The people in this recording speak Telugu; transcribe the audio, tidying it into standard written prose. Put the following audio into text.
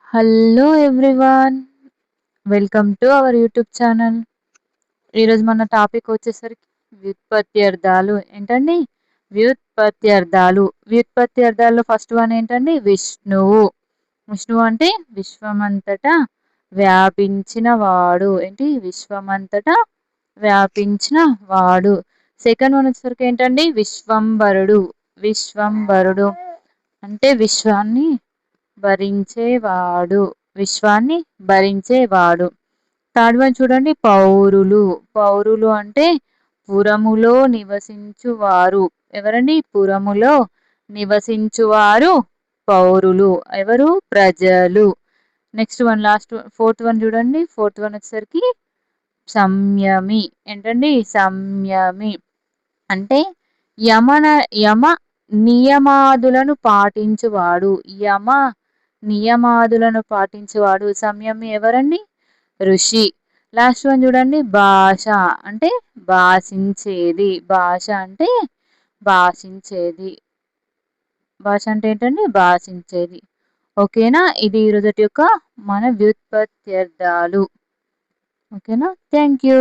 Hello everyone. Welcome to our YouTube channel. ఈరోజు మన టాపిక్ వచ్చేసరికి వ్యుత్పత్త్యర్థాలు. ఏంటండి? వ్యుత్పత్త్యర్థాలు. వ్యుత్పత్త్యర్థాల్లో ఫస్ట్ వన్ ఏంటండి? విష్ణువు. విష్ణువు అంటే విశ్వమంతటా వ్యాపించిన వాడు. ఏంటి? విశ్వమంతటా వ్యాపించిన వాడు. సెకండ్ వన్ వచ్చేసరికి ఏంటండి? విశ్వంబరుడు. విశ్వంబరుడు అంటే విశ్వాన్ని భరించేవాడు. విశ్వాన్ని భరించేవాడు. థర్డ్ వన్ చూడండి, పౌరులు. పౌరులు అంటే పురములో నివసించువారు. ఎవరండి? పురములో నివసించువారు పౌరులు. ఎవరు? ప్రజలు. Next one last fourth one చూడండి. ఫోర్త్ వన్ వచ్చేసరికి సంయమి. ఏంటండి? సంయమి అంటే యమన యమ నియమాదులను పాటించువాడు. యమ నియమాదులను పాటించేవాడు. సంయమి ఎవరండి? ఋషి. లాస్ట్ వన్ చూడండి, భాష అంటే భాషించేది. భాష అంటే భాషించేది. భాష అంటే ఏంటండి? భాషించేది. ఓకేనా? ఇది ఈరోజు యొక్క మన వ్యుత్పత్త్యర్థాలు. ఓకేనా? Thank you.